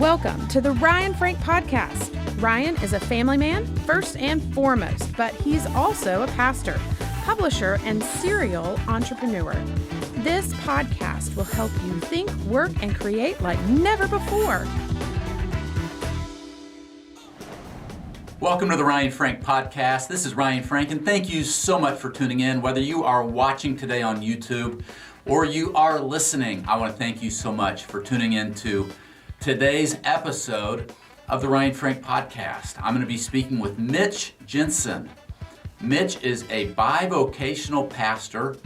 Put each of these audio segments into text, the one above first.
Welcome to the Ryan Frank Podcast. Ryan is a family man, first and foremost, but he's also a pastor, publisher, and serial entrepreneur. This podcast will help you think, work, and create like never before. Welcome to the Ryan Frank Podcast. This is Ryan Frank, and thank you so much for tuning in. Whether you are watching today on YouTube or you are listening, I want to thank you so much for tuning in to today's episode of the Ryan Frank Podcast. I'm going to be speaking with Mitch Jensen. Mitch is a bivocational pastor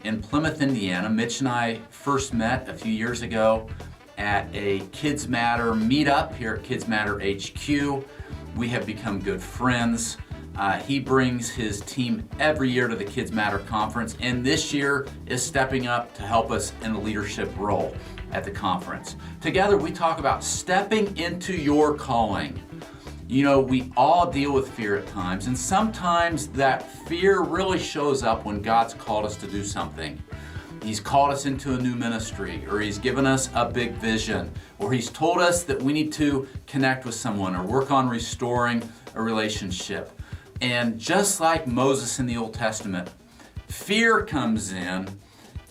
in Plymouth, Indiana. Mitch and I first met a few years ago at a Kids Matter meetup here at Kids Matter HQ. We have become good friends. He brings his team every year to the Kids Matter conference, and this year is stepping up to help us in a leadership role at the conference. Together, we talk about stepping into your calling. You know, we all deal with fear at times, and sometimes that fear really shows up when God's called us to do something. He's called us into a new ministry, or He's given us a big vision, or He's told us that we need to connect with someone or work on restoring a relationship. And just like Moses in the Old Testament, fear comes in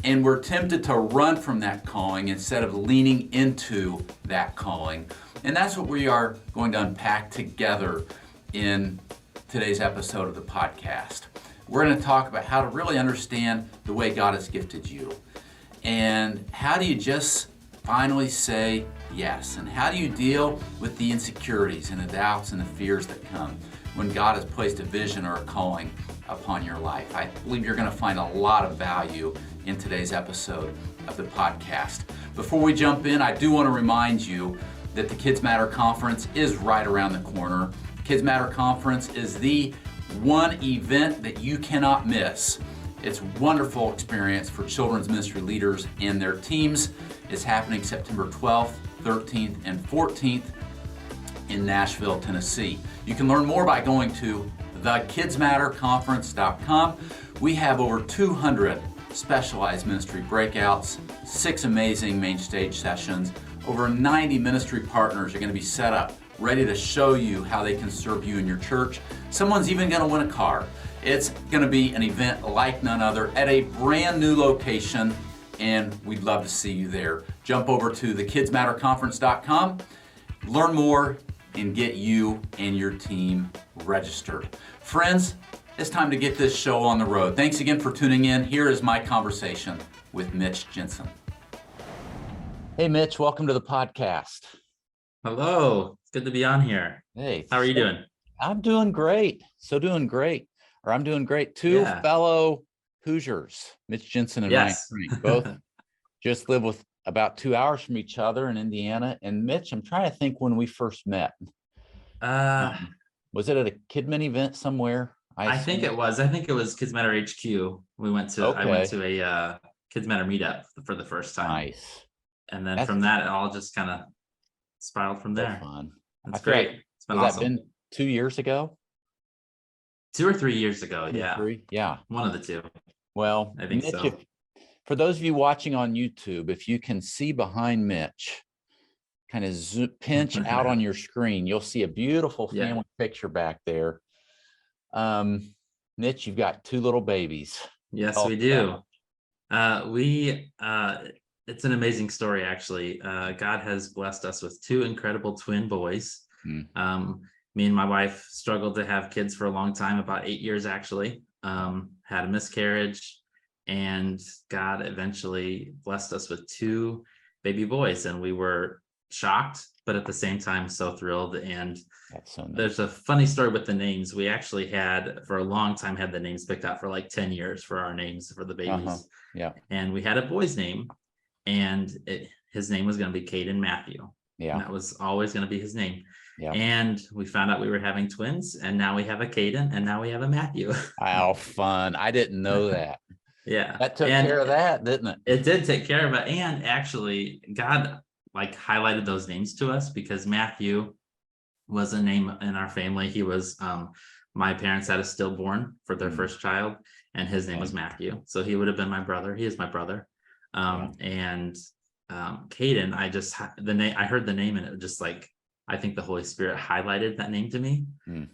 and we're tempted to run from that calling instead of leaning into that calling. And that's what we are going to unpack together in today's episode of the podcast. We're going to talk about how to really understand the way God has gifted you. And how do you just finally say yes? And how do you deal with the insecurities and the doubts and the fears that come when God has placed a vision or a calling upon your life? I believe you're going to find a lot of value in today's episode of the podcast. Before we jump in, I do want to remind you that the Kids Matter Conference is right around the corner. Kids Matter Conference is the one event that you cannot miss. It's a wonderful experience for children's ministry leaders and their teams. It's happening September 12th, 13th, and 14th in Nashville, Tennessee. You can learn more by going to thekidsmatterconference.com. We have over 200 specialized ministry breakouts, 6 amazing main stage sessions. Over 90 ministry partners are going to be set up, ready to show you how they can serve you in your church. Someone's even going to win a car. It's going to be an event like none other at a brand new location, and we'd love to see you there. Jump over to thekidsmatterconference.com, learn more, and get you and your team registered. Friends, it's time to get this show on the road. Thanks again for tuning in. Here is my conversation with Mitch Jensen. Hey, Mitch, welcome to the podcast. Hello, it's good to be on here. Hey. How are you doing? I'm doing great. I'm doing great. Two fellow Hoosiers, Mitch Jensen and Yes. Ryan Frank, both just live with about 2 hours from each other in Indiana. And Mitch, I'm trying to think when we first met. Was it at a Kidman event somewhere? I think it was Kids Matter HQ. I went to a Kids Matter meetup for the first time. Nice. And then from that, it all just kind of spiraled from there. Fun. That's great. It's been awesome. That been 2 years ago? 2 or 3 years ago. Yeah. 3? Yeah. One of the two. Well, I think Mitch, so. For those of you watching on YouTube, if you can see behind Mitch, kind of pinch out on your screen, you'll see a beautiful family picture back there. Mitch, you've got 2 little babies. Yes, we do. It's an amazing story, actually. God has blessed us with 2 incredible twin boys. Me and my wife struggled to have kids for a long time, about 8 years actually. Had a miscarriage, and God eventually blessed us with 2 baby boys, and we were shocked, but at the same time so thrilled. And That's so nice. There's a funny story with the names. We actually had for a long time had the names picked out for like 10 years for our names for the babies. Yeah. And we had a boy's name, and his name was going to be Caden Matthew. Yeah. And that was always going to be his name. Yeah. And we found out we were having twins, and now we have a Caden, and now we have a Matthew. How fun. I didn't know that. Yeah. That took care of that, didn't it? It did take care of it. And actually, God highlighted those names to us, because Matthew was a name in our family. He was, my parents had a stillborn for their first child, and his name was Matthew. So he would have been my brother. He is my brother. And Caden, I heard the name and it just like, I think the Holy Spirit highlighted that name to me. It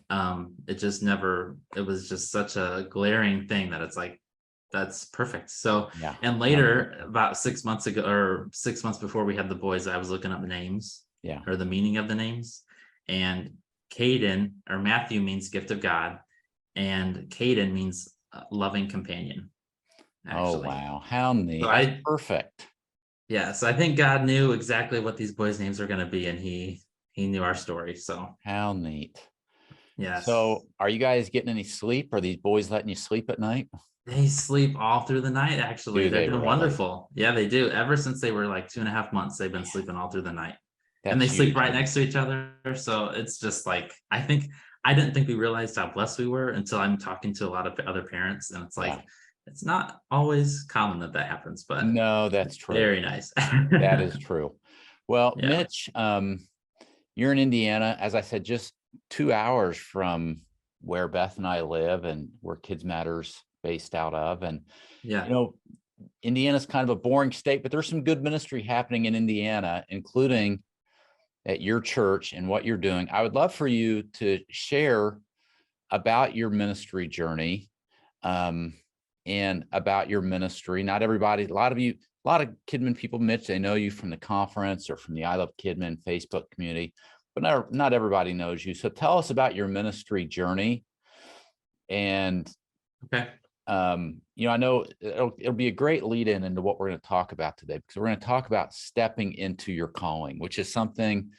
was just such a glaring thing that it's like, that's perfect. So, Yeah. and later, about 6 months ago, or 6 months before we had the boys, I was looking up names, or the meaning of the names. And Caden, or Matthew, means gift of God, and Caden means loving companion. Actually. Oh, wow. How neat. So That's perfect. Yeah, so I think God knew exactly what these boys' names were going to be, and he knew our story. So how neat. yes. So are you guys getting any sleep? Are these boys letting you sleep at night? They sleep all through the night, actually. Do They're they doing really? wonderful. Yeah, they do. Ever since they were like 2.5 months, they've been sleeping all through the night. And they That's sleep huge. right next to each other. So it's just like, I didn't think we realized how blessed we were until I'm talking to a lot of other parents. And it's like, it's not always common that happens, but no, that's true. Very nice. That is true. Well, Yeah. Mitch, you're in Indiana, as I said, just 2 hours from where Beth and I live and where Kids Matters based out of. And, Yeah. you know, Indiana's kind of a boring state, but there's some good ministry happening in Indiana, including at your church and what you're doing. I would love for you to share about your ministry journey, and about your ministry. Not everybody, a lot of Kidmin people, Mitch, they know you from the conference or from the I Love Kidmin Facebook community, but not everybody knows you. So tell us about your ministry journey. And Okay. I know it'll be a great lead in into what we're going to talk about today, because we're going to talk about stepping into your calling, which is something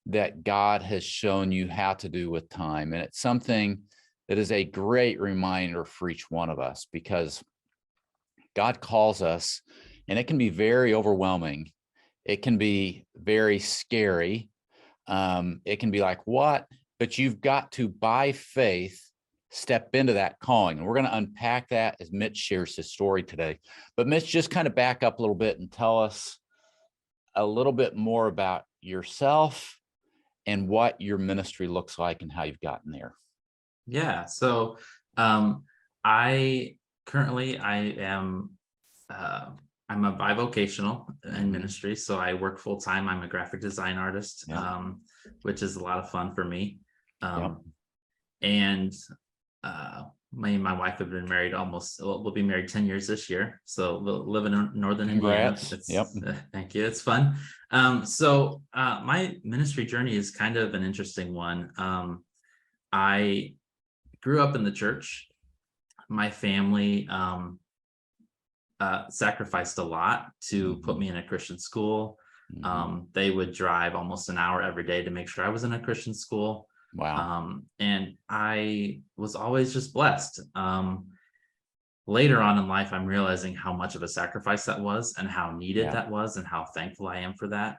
that God has shown you how to do with time. And it's something that is a great reminder for each one of us, because God calls us, and it can be very overwhelming. It can be very scary. It can be like, what? But you've got to, by faith, step into that calling. And we're going to unpack that as Mitch shares his story today. But Mitch, just kind of back up a little bit and tell us a little bit more about yourself and what your ministry looks like and how you've gotten there. Yeah. So I am I'm a bivocational in ministry. So I work full time. I'm a graphic design artist, which is a lot of fun for me. And me and my wife have been married we'll be married 10 years this year. So we'll live in northern Indiana. Thank you. It's fun. So my ministry journey is kind of an interesting one. I grew up in the church. My family sacrificed a lot to put me in a Christian school. They would drive almost an hour every day to make sure I was in a Christian school. Wow. And I was always just blessed. Later on in life, I'm realizing how much of a sacrifice that was and how needed that was and how thankful I am for that.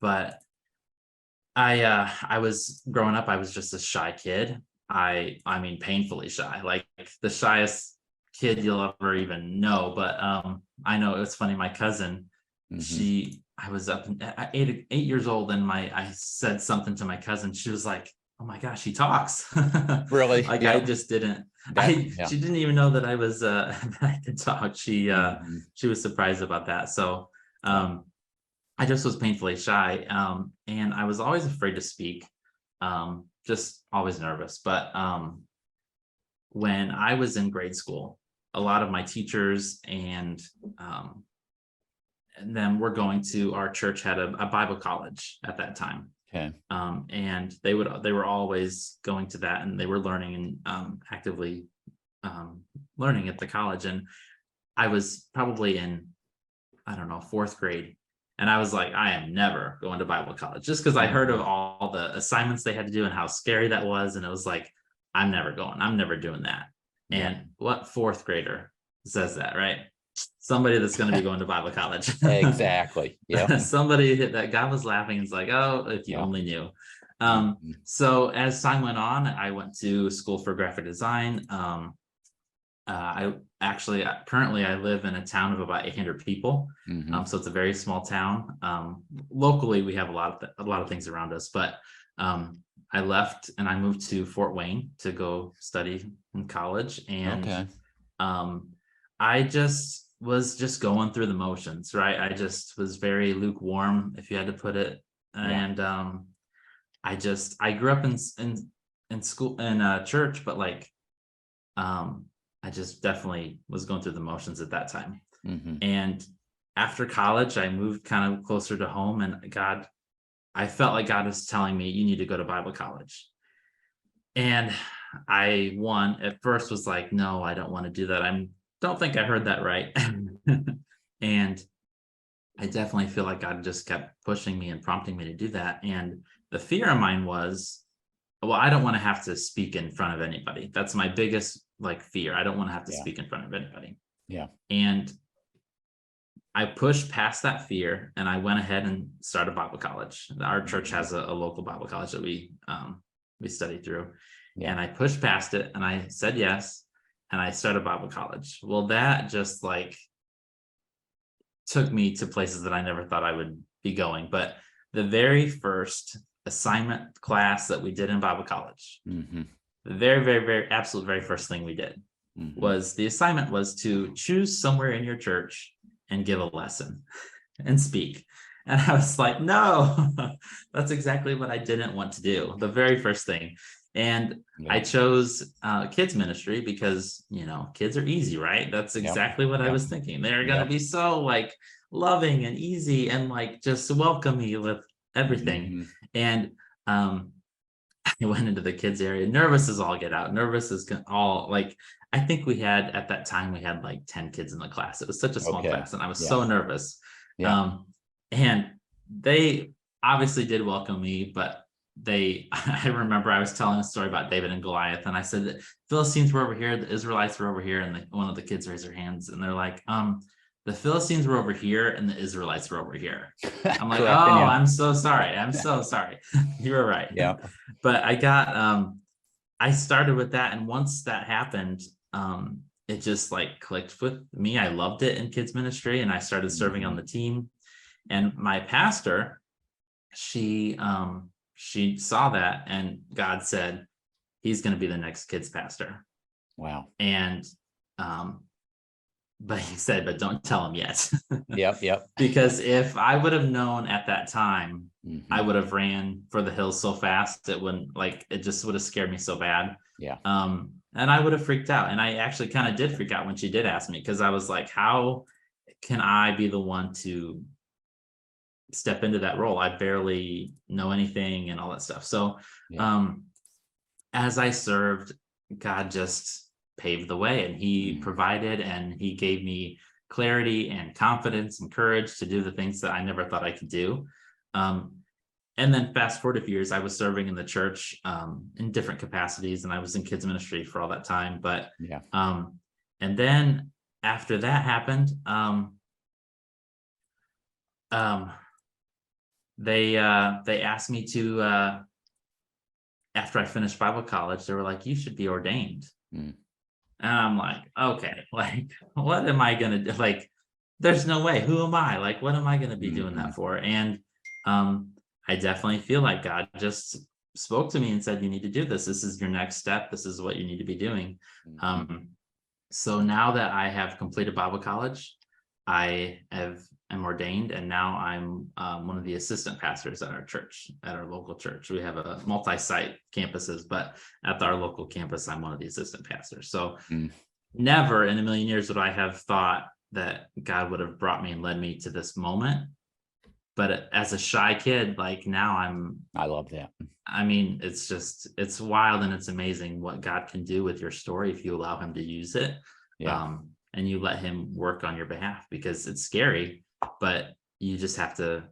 But I was growing up, I was just a shy kid. I mean, painfully shy, like the shyest kid you'll ever even know. But I know it's funny. My cousin, I was up at 8 years old, and I said something to my cousin. She was like, "Oh my gosh, he talks!" Really? Like I just didn't. She didn't even know that I was that I could talk. She was surprised about that. So I just was painfully shy, and I was always afraid to speak. Just always nervous. But when I was in grade school, a lot of my teachers and them were going to, our church had a Bible college at that time. Okay. And they were always going to that, and they were learning and actively learning at the college. And I was probably in, I don't know, 4th grade. And I was like, I am never going to Bible college, just because I heard of all the assignments they had to do and how scary that was. And it was like, I'm never going. I'm never doing that. And what 4th grader says that, right? Somebody that's going to be going to Bible college. Exactly. Yeah. Somebody that God was laughing and it's like, oh, if you only knew. So as time went on, I went to school for graphic design. Currently I live in a town of about 800 people. So it's a very small town. Locally, we have a lot of things around us, but I left and I moved to Fort Wayne to go study in college. And I just was just going through the motions, right? I just was very lukewarm, if you had to put it. Yeah. And I grew up in school, in church, but like I just definitely was going through the motions at that time. Mm-hmm. And after college, I moved kind of closer to home, and I felt like God was telling me, you need to go to Bible college. And at first was like, no, I don't want to do that. Don't think I heard that right. And I definitely feel like God just kept pushing me and prompting me to do that. And the fear of mine was, well, I don't want to have to speak in front of anybody. That's my biggest like fear. I don't want to have to Yeah. speak in front of anybody. Yeah. And I pushed past that fear, and I went ahead and started Bible college. Our church has a local Bible college that we studied through. Yeah. And I pushed past it, and I said yes, and I started Bible college. Well, that just like took me to places that I never thought I would be going. But the very first assignment class that we did in Bible college, Mm-hmm. the very, very, very absolute very first thing we did Mm-hmm. was the assignment was to choose somewhere in your church and give a lesson and speak. And I was like, no, that's exactly what I didn't want to do. The very first thing. And Yeah. I chose kids ministry because, kids are easy, right? That's exactly what I was thinking. They're going to be so like loving and easy and like just welcome me with everything. Mm-hmm. And I went into the kids area, nervous as all get out. Nervous as all like, I think at that time we had like 10 kids in the class. It was such a small class, and I was so nervous. Yeah. And they obviously did welcome me, but I remember I was telling a story about David and Goliath, and I said that Philistines were over here, the Israelites were over here, and one of the kids raised their hands, and they're like, the Philistines were over here and the Israelites were over here. I'm like, I'm so sorry. I'm so sorry. You were right. Yeah. But I started with that, and once that happened, it just like clicked with me. I loved it in kids ministry, and I started serving on the team. And my pastor, she saw that, and God said, he's going to be the next kids pastor. Wow. And but he said, but don't tell him yet. Yep. Because if I would have known at that time, Mm-hmm. I would have ran for the hills so fast, it just would have scared me so bad. Yeah. And I would have freaked out. And I actually kind of did freak out when she did ask me, because I was like, how can I be the one to step into that role? I barely know anything and all that stuff. So as I served, God just paved the way, and he provided, and he gave me clarity and confidence and courage to do the things that I never thought I could do. And then fast forward a few years, I was serving in the church in different capacities, and I was in kids ministry for all that time. But and then after that happened, they asked me to after I finished Bible college, they were like, you should be ordained. And I'm like, okay, like, what am I going to do? Like, there's no way. Who am I? Like, what am I going to be doing that for? And I definitely feel like God just spoke to me and said, you need to do this. This is your next step. This is what you need to be doing. So now that I have completed Bible college, I am ordained, and now I'm one of the assistant pastors at our church, at our local church. We have a multi-site campuses, but at our local campus, I'm one of the assistant pastors. So never in a million years would I have thought that God would have brought me and led me to this moment. But as a shy kid, like now I love that. I mean, it's wild, and it's amazing what God can do with your story if you allow him to use it. And you let him work on your behalf, because it's scary, but you just have to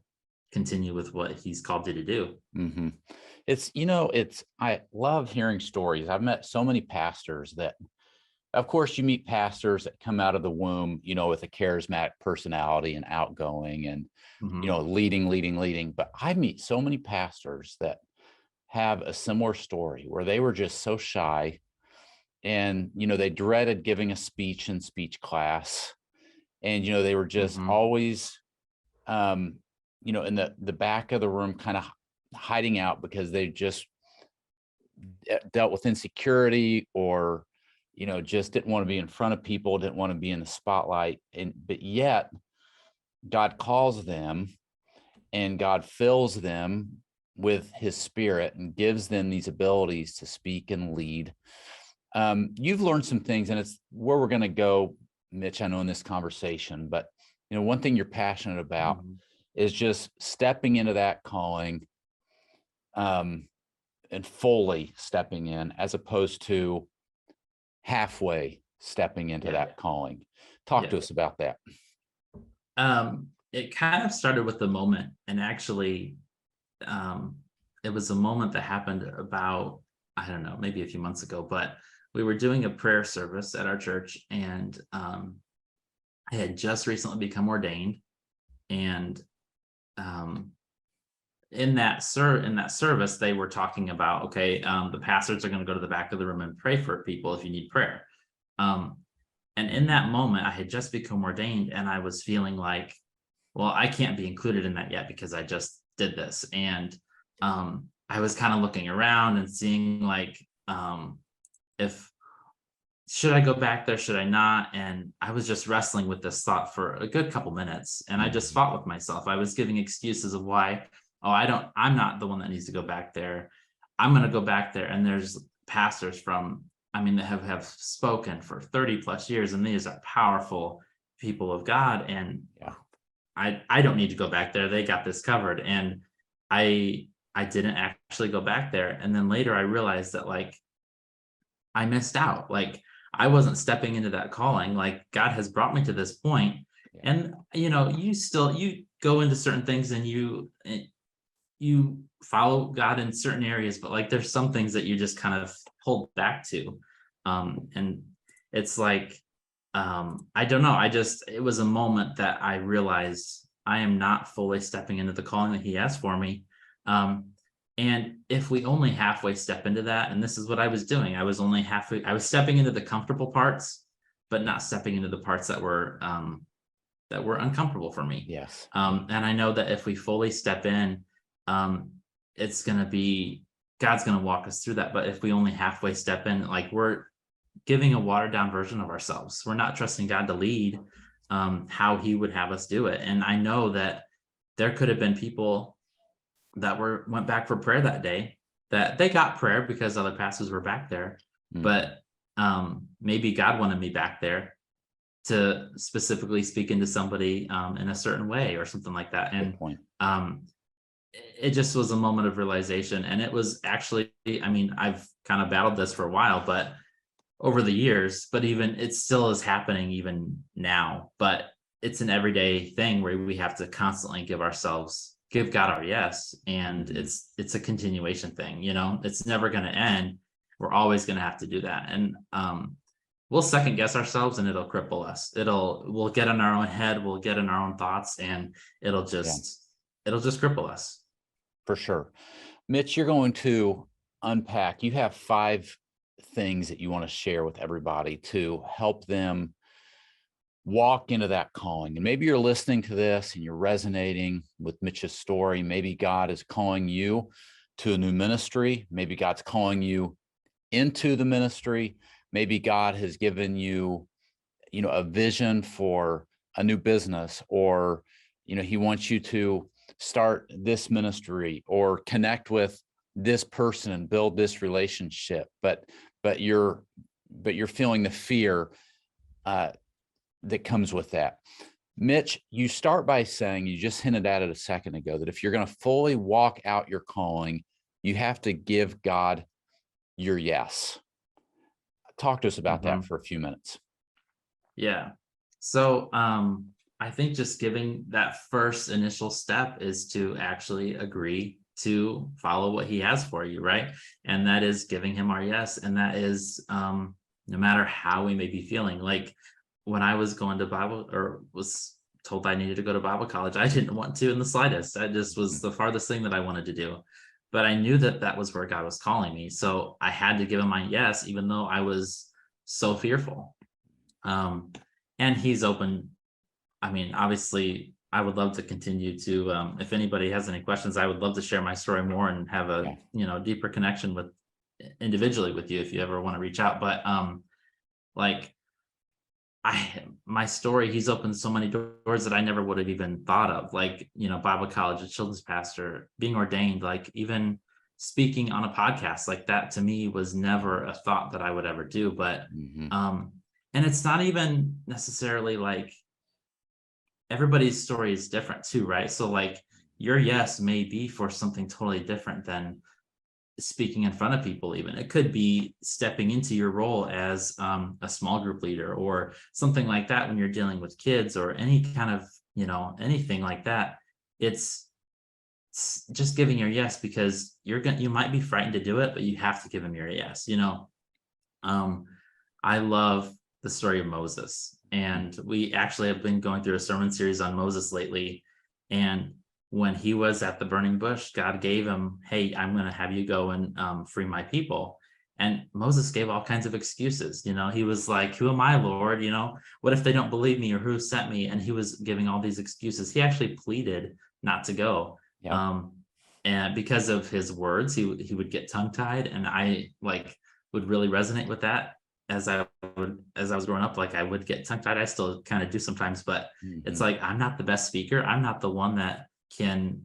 continue with what he's called you to do. I love hearing stories. I've met so many pastors that, of course, you meet pastors that come out of the womb, with a charismatic personality and outgoing and, leading. But I meet so many pastors that have a similar story where they were just so shy, and, they dreaded giving a speech in speech class. And, they were just always, in the back of the room, kind of hiding out because they just dealt with insecurity, or, just didn't want to be in front of people, didn't want to be in the spotlight. But yet God calls them and God fills them with his spirit and gives them these abilities to speak and lead. You've learned some things, and it's where we're going to go, Mitch, I know, in this conversation, but one thing you're passionate about is just stepping into that calling, and fully stepping in, as opposed to halfway stepping into that calling. Talk to us about that. It kind of started with the moment, and actually, it was a moment that happened about, I don't know, maybe a few months ago, but we were doing a prayer service at our church, and I had just recently become ordained, and in that service, they were talking about, okay, the pastors are going to go to the back of the room and pray for people if you need prayer. And in that moment, I had just become ordained, and I was feeling like, well, I can't be included in that yet because I just did this. And I was kind of looking around and seeing like, if should I go back there? Should I not? And I was just wrestling with this thought for a good couple minutes. And I just fought with myself. I was giving excuses of why, I'm not the one that needs to go back there. I'm going to go back there. And there's pastors that have spoken for 30 plus years. And these are powerful people of God. And I don't need to go back there. They got this covered. And I didn't actually go back there. And then later I realized that like I missed out. Like I wasn't stepping into that calling. Like God has brought me to this point. And you go into certain things and you follow God in certain areas, but like there's some things that you just kind of hold back to. And it's like, I don't know. It was a moment that I realized I am not fully stepping into the calling that he has for me. And if we only halfway step into that, and this is what I was doing, I was stepping into the comfortable parts, but not stepping into the parts that were uncomfortable for me. Yes. And I know that if we fully step in, it's going to be, God's going to walk us through that. But if we only halfway step in, like we're giving a watered down version of ourselves. We're not trusting God to lead how he would have us do it. And I know that there could have been people that went back for prayer that day, that they got prayer because other pastors were back there. But maybe God wanted me back there to specifically speak into somebody in a certain way or something like that. And it just was a moment of realization. And it was actually, I've kind of battled this for a while, but over the years, but even it still is happening even now. But it's an everyday thing where we have to constantly give God our yes. And it's a continuation thing, it's never going to end. We're always going to have to do that. And we'll second guess ourselves and it'll cripple us. We'll get in our own head, we'll get in our own thoughts, and it'll just cripple us. For sure. Mitch, you're going to unpack, you have 5 things that you want to share with everybody to help them walk into that calling. And maybe you're listening to this and you're resonating with Mitch's story. Maybe God is calling you to a new ministry. Maybe God's calling you into the ministry. Maybe God has given you, a vision for a new business, or, he wants you to start this ministry or connect with this person and build this relationship. But you're feeling the fear that comes with that. Mitch, you start by saying, you just hinted at it a second ago, that if you're going to fully walk out your calling, you have to give God your yes. Talk to us about that for a few minutes. Yeah. So I think just giving that first initial step is to actually agree to follow what he has for you, right? And that is giving him our yes. And that is no matter how we may be feeling. Like when I was going to Bible, or was told I needed to go to Bible college, I didn't want to in the slightest. That just was the farthest thing that I wanted to do. But I knew that was where God was calling me. So I had to give him my yes, even though I was so fearful. And he's open. Obviously, I would love to continue to, if anybody has any questions, I would love to share my story more and have a, deeper connection individually with you if you ever want to reach out. But Like my story, he's opened so many doors that I never would have even thought of, like, Bible college, a children's pastor, being ordained, like even speaking on a podcast like that to me was never a thought that I would ever do. But, Mm-hmm. and it's not even necessarily like everybody's story is different too, right? So like your yes may be for something totally different than speaking in front of people. Even it could be stepping into your role as a small group leader or something like that when you're dealing with kids or any kind of anything like that. It's just giving your yes because you might be frightened to do it, but you have to give them your yes. I love the story of Moses, and we actually have been going through a sermon series on Moses lately. And when he was at the burning bush, God gave him, "Hey, I'm going to have you go and free my people." And Moses gave all kinds of excuses. He was like, "Who am I, Lord? What if they don't believe me, or who sent me?" And he was giving all these excuses. He actually pleaded not to go. Yeah. And because of his words, he would get tongue tied, and I would really resonate with that. As I was growing up, like I would get tongue tied. I still kind of do sometimes, but it's Mm-hmm. like I'm not the best speaker. I'm not the one that can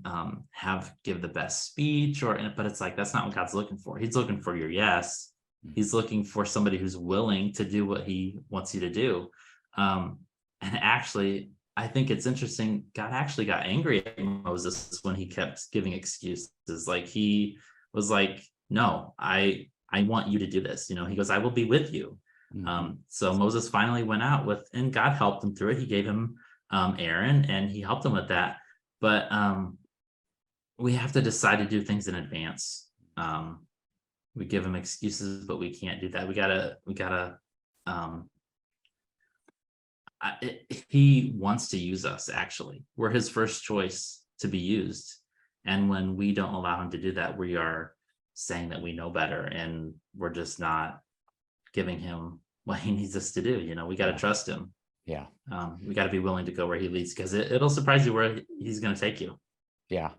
give the best speech, but it's like that's not what God's looking for. He's looking for your yes. He's looking for somebody who's willing to do what he wants you to do. And actually, I think it's interesting. God actually got angry at Moses when he kept giving excuses. Like he was like, "No, I want you to do this." He goes, "I will be with you." Mm-hmm. So Moses finally went out and God helped him through it. He gave him Aaron, and he helped him with that. But we have to decide to do things in advance. We give him excuses, but we can't do that. We gotta. He wants to use us. Actually, we're his first choice to be used, and when we don't allow him to do that, we are saying that we know better, and we're just not giving him what he needs us to do. We got to trust him. Yeah. We got to be willing to go where he leads, because it'll surprise you where he's going to take you. Yeah.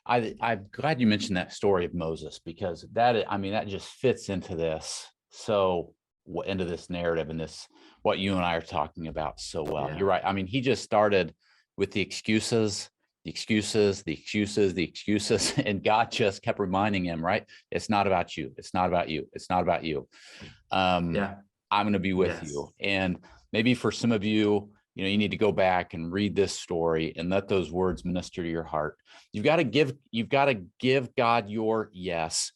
I'm glad you mentioned that story of Moses, because that just fits into this. So into this narrative and what you and I are talking about so well. Yeah. You're right. I mean, he just started with the excuses, and God just kept reminding him, right? It's not about you. It's not about you. It's not about you. Yeah. I'm going to be with you. And maybe for some of you, you need to go back and read this story and let those words minister to your heart. You've got to give God your yes.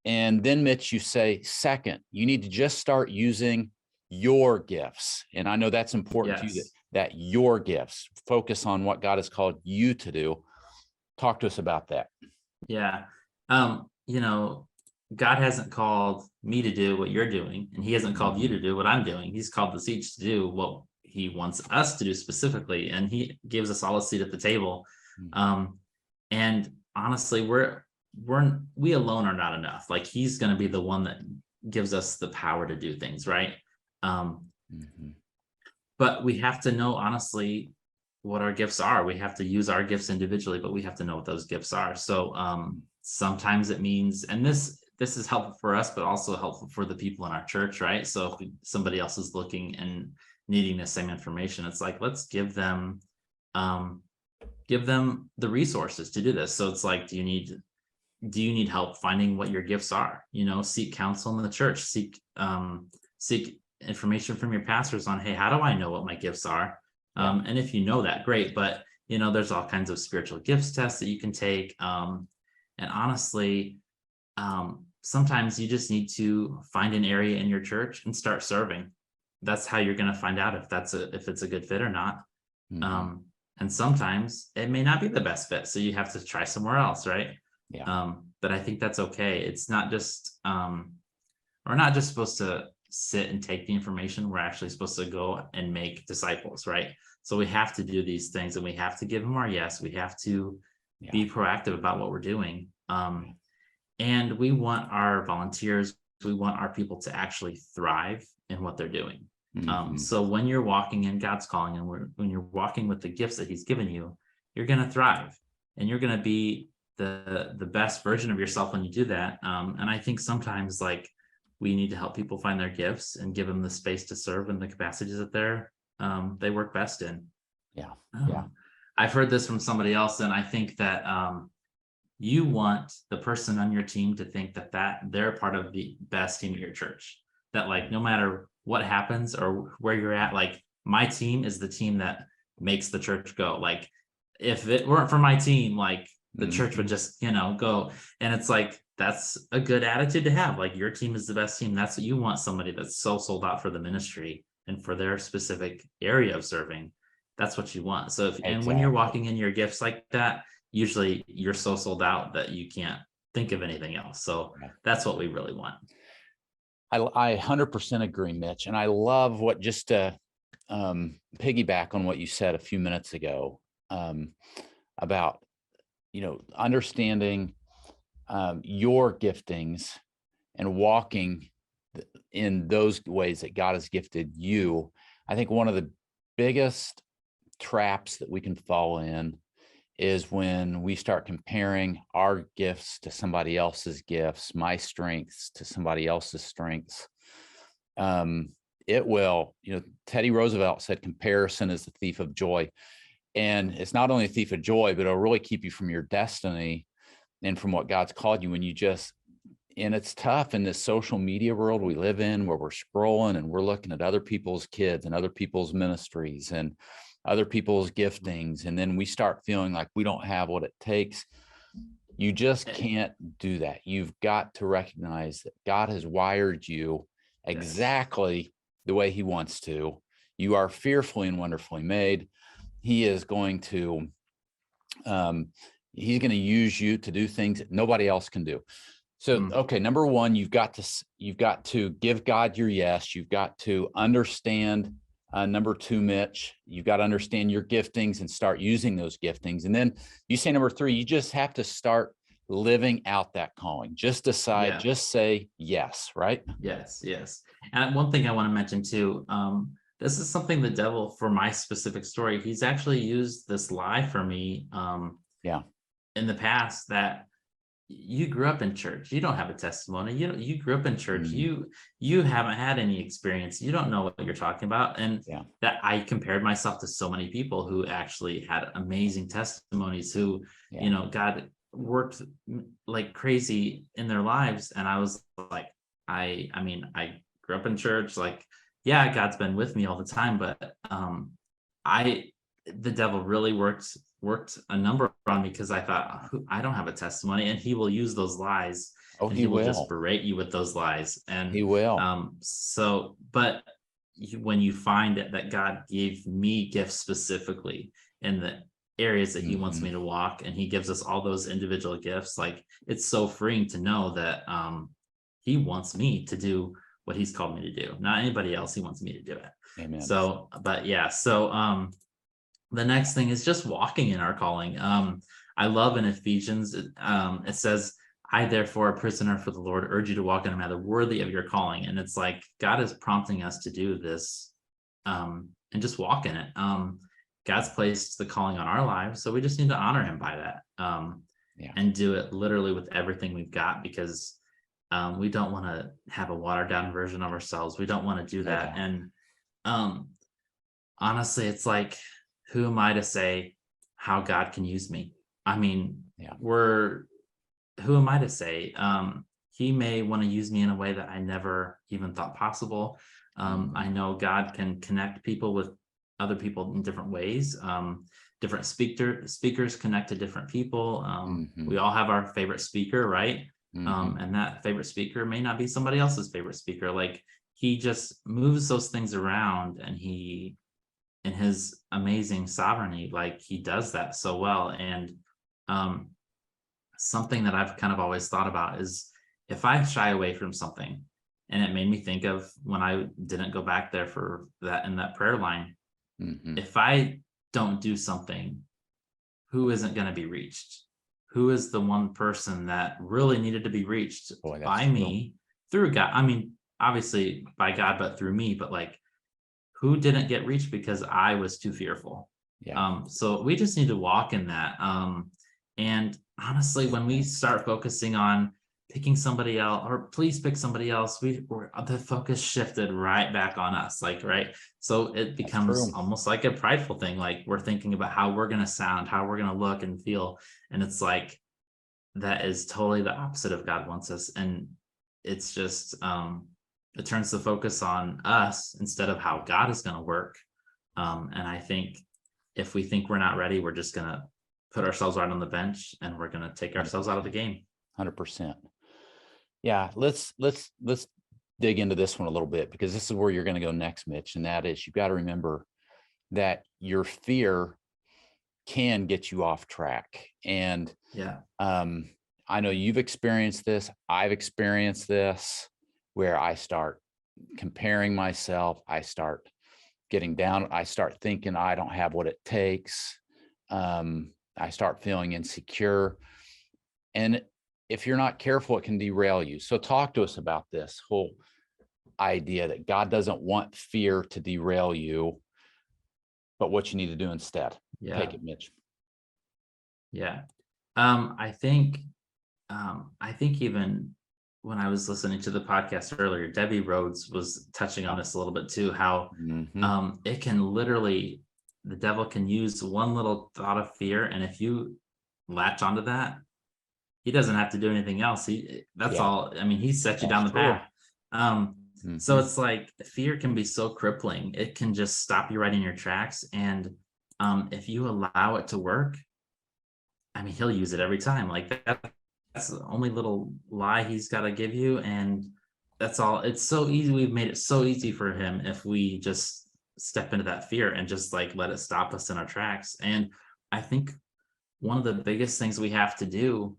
And then, Mitch, you say, second, you need to just start using your gifts. And I know that's important to you, that your gifts, focus on what God has called you to do. Talk to us about that. Yeah. God hasn't called me to do what you're doing, and he hasn't called you to do what I'm doing. He's called us each to do what he wants us to do specifically, and he gives us all a seat at the table. And honestly, we alone are not enough. Like he's going to be the one that gives us the power to do things, right? But we have to know honestly what our gifts are. We have to use our gifts individually, but we have to know what those gifts are. So sometimes it means, and this is helpful for us, but also helpful for the people in our church, right? So if somebody else is looking and needing the same information, it's like, let's give them the resources to do this. So it's like, do you need help finding what your gifts are? Seek counsel in the church, seek information from your pastors on, hey, how do I know what my gifts are? And if you know that, great. But there's all kinds of spiritual gifts tests that you can take. And honestly, sometimes you just need to find an area in your church and start serving. That's how you're going to find out if it's a good fit or not. And sometimes it may not be the best fit, so you have to try somewhere else, right? But I think that's okay. It's not just we're not just supposed to sit and take the information. We're actually supposed to go and make disciples, right? So we have to do these things, and we have to give them our yes. We have to be proactive about what we're doing. And we want our volunteers, we want our people to actually thrive in what they're doing. So when you're walking in God's calling, and when you're walking with the gifts that he's given you, you're going to thrive, and you're going to be the best version of yourself when you do that. And I think sometimes we need to help people find their gifts and give them the space to serve in the capacities that they work best in. Yeah. I've heard this from somebody else, and I think that you want the person on your team to think that they're part of the best team at your church. That like no matter what happens or where you're at, like my team is the team that makes the church go. Like if it weren't for my team, like the church would just, go. And it's like, that's a good attitude to have. Like your team is the best team. That's what you want, somebody that's so sold out for the ministry and for their specific area of serving. That's what you want. So and when you're walking in your gifts like that, usually you're so sold out that you can't think of anything else. So that's what we really want. I 100% agree, Mitch. And I love what, just to piggyback on what you said a few minutes ago about, understanding your giftings and walking in those ways that God has gifted you. I think one of the biggest traps that we can fall in is when we start comparing our gifts to somebody else's gifts, my strengths to somebody else's strengths. It will, Teddy Roosevelt said, comparison is the thief of joy. And it's not only a thief of joy, but it'll really keep you from your destiny and from what God's called you and it's tough in this social media world we live in, where we're scrolling and we're looking at other people's kids and other people's ministries and other people's giftings. And then we start feeling like we don't have what it takes. You just can't do that. You've got to recognize that God has wired you exactly the way he wants to. You are fearfully and wonderfully made. He is going to, he's going to use you to do things that nobody else can do. So, okay, number one, you've got to give God your yes. You've got to understand. Number two, Mitch, you've got to understand your giftings and start using those giftings. And then you say number three, you just have to start living out that calling. Just decide, just say yes, right? Yes. And one thing I want to mention too, this is something the devil, for my specific story, he's actually used this lie for me in the past, that you grew up in church, you don't have a testimony, you grew up in church, you haven't had any experience, you don't know what you're talking about. And that I compared myself to so many people who actually had amazing testimonies, who God worked like crazy in their lives. And I was like, I grew up in church, like God's been with me all the time, but the devil really worked a number on me, because I thought, I don't have a testimony, and he will use those lies. And he will just berate you with those lies. And he will. But when you find that God gave me gifts specifically in the areas that he wants me to walk, and he gives us all those individual gifts, like it's so freeing to know that he wants me to do what he's called me to do, not anybody else. He wants me to do it. Amen. So the next thing is just walking in our calling. I love in Ephesians, it says, I therefore, a prisoner for the Lord, urge you to walk in a manner worthy of your calling. And it's like God is prompting us to do this and just walk in it. God's placed the calling on our lives, so we just need to honor him by that and do it literally with everything we've got, because we don't want to have a watered down version of ourselves. We don't want to do that. And honestly, it's like, who am I to say how God can use me? I mean, who am I to say? He may want to use me in a way that I never even thought possible. I know God can connect people with other people in different ways. Different speakers connect to different people. We all have our favorite speaker, right? And that favorite speaker may not be somebody else's favorite speaker. Like he just moves those things around, and he, in his amazing sovereignty, like he does that so well. And something that I've kind of always thought about is, if I shy away from something, and it made me think of when I didn't go back there for that in that prayer line, if I don't do something, who isn't going to be reached? Who is the one person that really needed to be reached by me through God? I mean, obviously by God, but through me, but like, who didn't get reached because I was too fearful? So we just need to walk in that. And honestly, when we start focusing on picking somebody else, or please pick somebody else, the focus shifted right back on us, like, right. So it becomes almost like a prideful thing. Like we're thinking about how we're going to sound, how we're going to look and feel. And it's like, that is totally the opposite of God wants us. And it's just, it turns the focus on us instead of how God is going to work. And I think if we think we're not ready, we're just going to put ourselves right on the bench and we're going to take ourselves out of the game. 100%. Yeah. Let's dig into this one a little bit, because this is where you're going to go next, Mitch. And that is, you've got to remember that your fear can get you off track. And I know you've experienced this. I've experienced this, where I start comparing myself. I start getting down. I start thinking I don't have what it takes. I start feeling insecure. And if you're not careful, it can derail you. So talk to us about this whole idea that God doesn't want fear to derail you, but what you need to do instead. Take it, Mitch. Yeah. I think even when I was listening to the podcast earlier, Debbie Rhodes was touching on this a little bit too, how it can literally, the devil can use one little thought of fear. And if you latch onto that, he doesn't have to do anything else. That's all. I mean, he set you down the path. So it's like fear can be so crippling. It can just stop you right in your tracks. And if you allow it to work, I mean, he'll use it every time. Like that's the only little lie he's got to give you. And that's all. It's so easy. We've made it so easy for him if we just step into that fear and just like let it stop us in our tracks. And I think one of the biggest things we have to do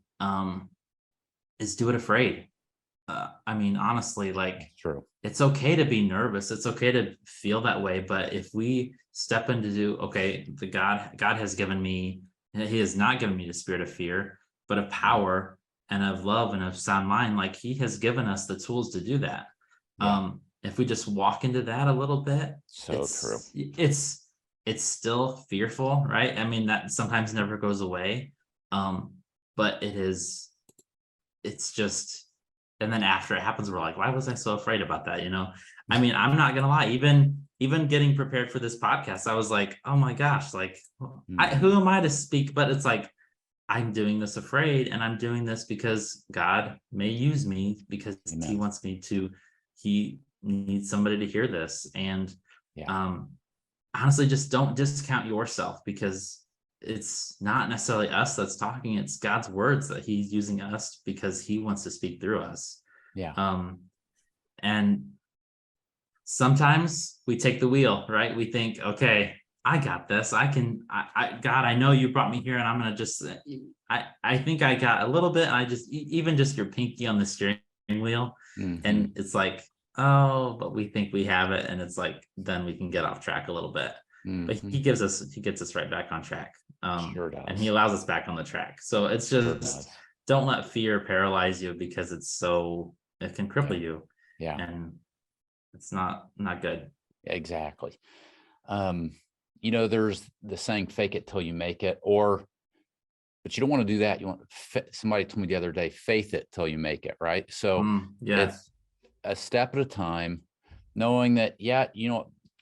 is do it afraid. I mean, honestly, like, it's okay to be nervous. It's okay to feel that way. But if we step into God has given me, he has not given me the spirit of fear, but of power and of love and of sound mind. Like he has given us the tools to do that. If we just walk into that a little bit, it's still fearful, right? I mean, that sometimes never goes away. But it's just, and then after it happens, we're like, why was I so afraid about that? I mean, I'm not going to lie, even getting prepared for this podcast, I was like, oh my gosh, like, who am I to speak? But it's like, I'm doing this afraid, and I'm doing this because God may use me, because he wants me to, he needs somebody to hear this. And honestly, just don't discount yourself, because it's not necessarily us that's talking. It's God's words that he's using us because he wants to speak through us. And sometimes we take the wheel, right? We think, okay, I got this. I can, God, I know you brought me here, and I'm going to just, I think I got a little bit. And I just, even just your pinky on the steering wheel. And it's like, oh, but we think we have it. And it's like, then we can get off track a little bit. But he gets us right back on track. And he allows us back on the track. So it's just, don't let fear paralyze you, because it can cripple you. And it's not good. Exactly. There's the saying, fake it till you make it, but you don't want to do that. You want, somebody told me the other day, faith it till you make it. Right. So it's a step at a time, knowing that,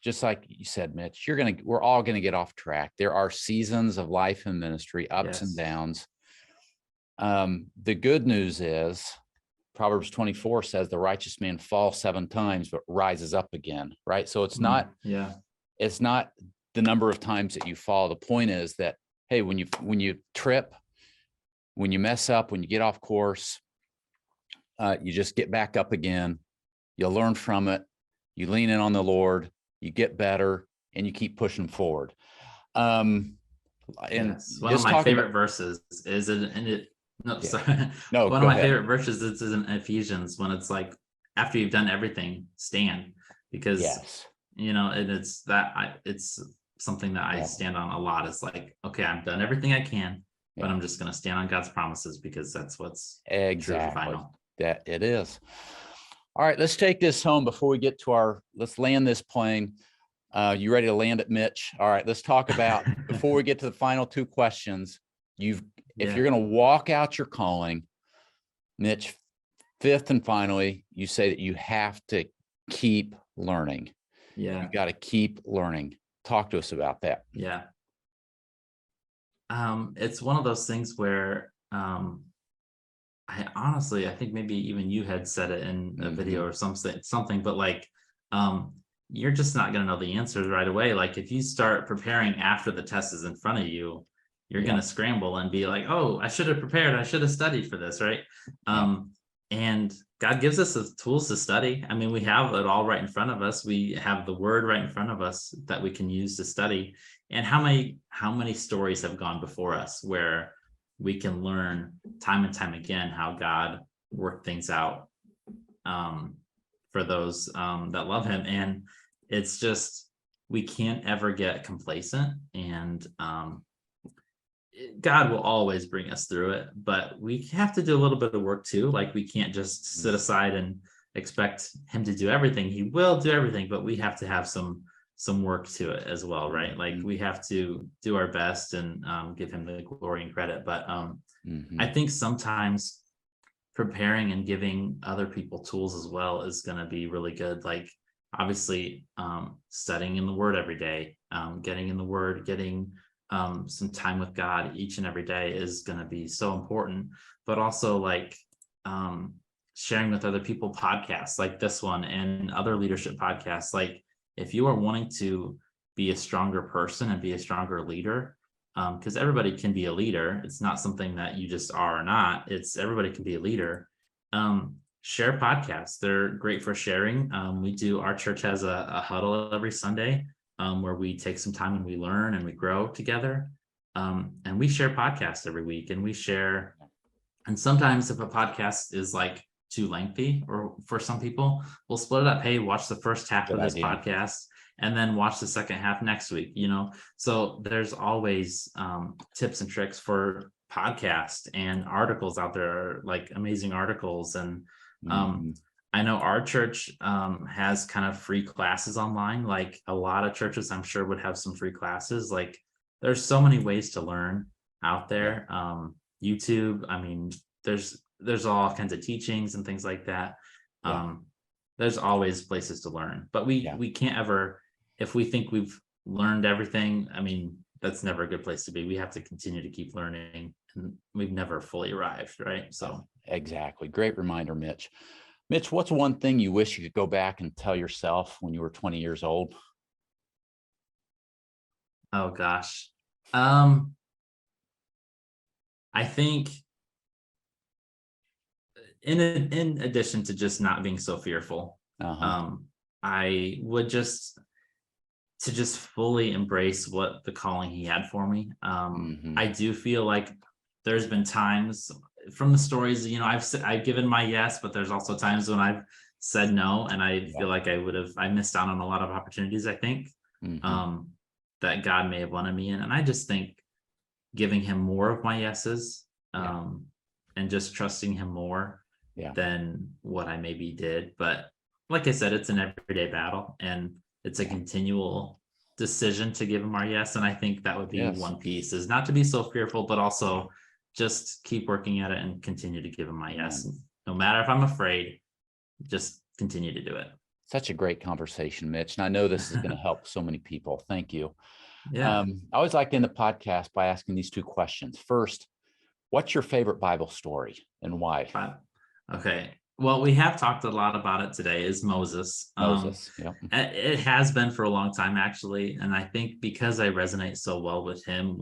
just like you said, Mitch, we're all going to get off track. There are seasons of life and ministry, ups and downs. The good news is Proverbs 24 says the righteous man falls 7 times, but rises up again. Right. So it's not the number of times that you fall. The point is that, hey, when you trip, when you mess up, when you get off course, you just get back up again. You learn from it. You lean in on the Lord. You get better, and you keep pushing forward. And one of my favorite verses is one of my favorite verses is in Ephesians, when it's like, after you've done everything, stand, because and it's something that I stand on a lot. It's like, okay, I've done everything I can, but I'm just going to stand on God's promises, because that's what's final. That it is. All right, let's take this home before we get to let's land this plane. You ready to land it, Mitch? All right, let's talk about, before we get to the final 2 questions, if you're going to walk out your calling, Mitch, Fifth and finally, you say that you have to keep learning. Yeah. You got to keep learning. Talk to us about that. Yeah. It's one of those things where I think maybe even you had said it in a video or something, but like, you're just not going to know the answers right away. Like if you start preparing after the test is in front of you, you're going to scramble and be like, oh, I should have prepared. I should have studied for this. Right. And God gives us the tools to study. I mean, we have it all right in front of us. We have the word right in front of us that we can use to study. And how many stories have gone before us where we can learn time and time again how God worked things out for those that love him. And it's just, we can't ever get complacent, and God will always bring us through it, but we have to do a little bit of work too. Like we can't just sit aside and expect him to do everything. He will do everything, but we have to have some work to it as well, right? Like we have to do our best and give him the glory and credit. But I think sometimes preparing and giving other people tools as well is going to be really good. Like obviously studying in the word every day, getting in the word, getting some time with God each and every day is going to be so important. But also like sharing with other people podcasts like this one and other leadership podcasts. Like if you are wanting to be a stronger person and be a stronger leader, because everybody can be a leader. It's not something that you just are or not. It's everybody can be a leader. Share podcasts. They're great for sharing. Our church has a huddle every Sunday where we take some time and we learn and we grow together. And we share podcasts every week, and we share. And sometimes if a podcast is like too lengthy, or for some people, we'll split it up. Hey, watch the first half of this podcast and then watch the second half next week, So there's always tips and tricks for podcasts and articles out there, like amazing articles. And I know our church has kind of free classes online. Like a lot of churches, I'm sure, would have some free classes. Like there's so many ways to learn out there. YouTube, I mean, there's all kinds of teachings and things like that. There's always places to learn, but we can't ever, if we think we've learned everything, I mean, that's never a good place to be. We have to continue to keep learning, and we've never fully arrived, right? So exactly. Great reminder, Mitch. Mitch, what's one thing you wish you could go back and tell yourself when you were 20 years old? Oh gosh. I think in addition to just not being so fearful, I would just fully embrace what the calling he had for me. I do feel like there's been times from the stories, I've given my yes, but there's also times when I've said no, and I feel like I missed out on a lot of opportunities, I think, that God may have wanted me in. And I just think giving him more of my yeses, and just trusting him more than what I maybe did. But like I said, it's an everyday battle, and it's a continual decision to give him our yes. And I think that would be one piece, is not to be so fearful, but also just keep working at it and continue to give him my yes. No matter if I'm afraid, just continue to do it. Such a great conversation, Mitch. And I know this is going to help so many people. Thank you. Yeah. I always like to end the podcast by asking these two questions. First, what's your favorite Bible story and why? Okay. Well, we have talked a lot about it today, is Moses. It has been for a long time, actually. And I think because I resonate so well with him,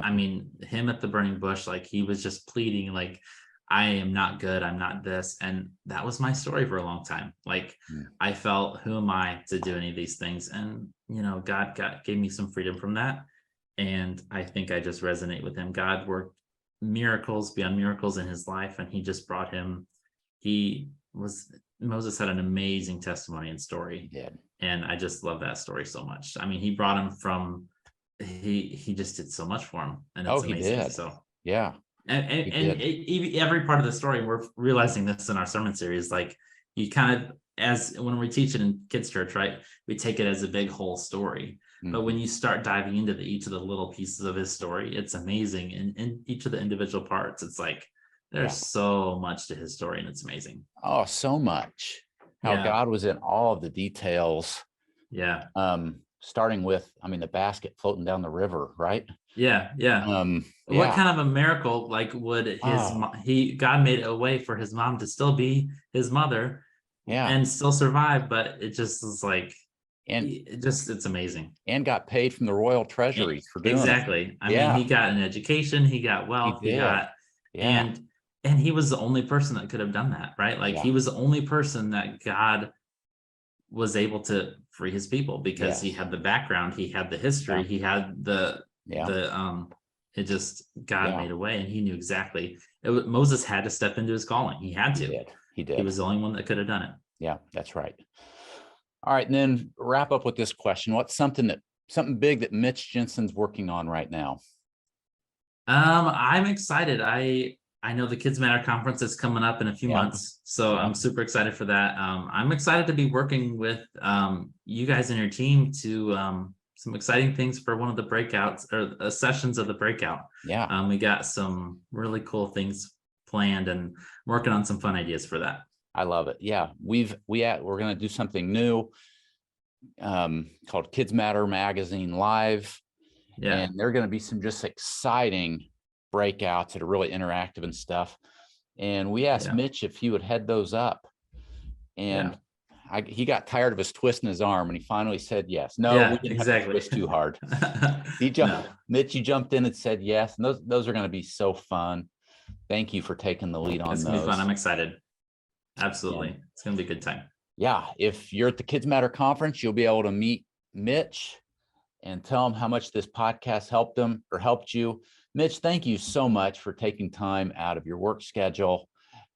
I mean, him at the burning bush, like he was just pleading, like, I am not good. I'm not this. And that was my story for a long time. Like I felt, who am I to do any of these things? And, God gave me some freedom from that. And I think I just resonate with him. God worked miracles beyond miracles in his life. And he just brought him, Moses had an amazing testimony and story. And I just love that story so much. I mean, he brought him from, he just did so much for him. And it's amazing. He did. So And every part of the story, we're realizing this in our sermon series, like you kind of, as when we teach it in kids church, right, we take it as a big whole story. But when you start diving into each of the little pieces of his story, it's amazing. And in each of the individual parts, it's like, There's so much to his story, and it's amazing. Oh, so much. How God was in all of the details. Yeah. Starting with, the basket floating down the river, right? Yeah. What kind of a miracle, like, would God made a way for his mom to still be his mother and still survive, but it just is like, it's amazing. And got paid from the royal treasuries for doing it. Exactly. I mean, he got an education, he got wealth, and he was the only person that could have done that, right? Like he was the only person that God was able to free his people, because he had the background, he had the history, he had God made a way, and he knew exactly. Moses had to step into his calling. He had to. He did. He was the only one that could have done it. Yeah, that's right. All right, and then wrap up with this question. What's something big that Mitch Jensen's working on right now? I'm excited. I know the Kids Matter conference is coming up in a few months, so I'm super excited for that. I'm excited to be working with you guys and your team to some exciting things for one of the breakouts or sessions of the breakout. We got some really cool things planned and working on some fun ideas for that. I love it. Yeah, we're going to do something new called Kids Matter Magazine Live. And there are going to be some just exciting breakouts that are really interactive and stuff. And we asked Mitch if he would head those up. And he got tired of us twisting his arm, and he finally said yes. No, we didn't have to twist too hard. Mitch, you jumped in and said yes. And those are going to be so fun. Thank you for taking the lead on those. It's going to be fun. I'm excited. Absolutely. It's going to be a good time. Yeah. If you're at the Kids Matter conference, you'll be able to meet Mitch and tell him how much this podcast helped him or helped you. Mitch, thank you so much for taking time out of your work schedule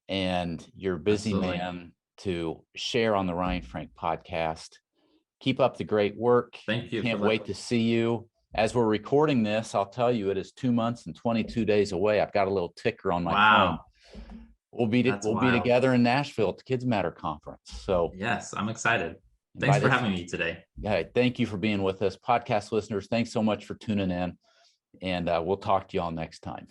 and your busy man to share on the Ryan Frank podcast. Keep up the great work. Thank you. Can't wait to see you. As we're recording this, I'll tell you, it is 2 months and 22 days away. I've got a little ticker on my phone. We'll be together in Nashville at the Kids Matter conference. So yes, I'm excited. Thanks for having me today. Yeah, thank you for being with us. Podcast listeners, thanks so much for tuning in. And we'll talk to you all next time.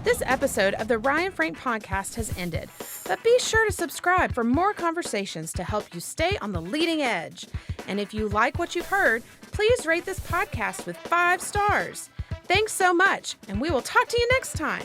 This episode of the Ryan Frank podcast has ended, but be sure to subscribe for more conversations to help you stay on the leading edge. And if you like what you've heard, please rate this podcast with 5 stars. Thanks so much, and we will talk to you next time.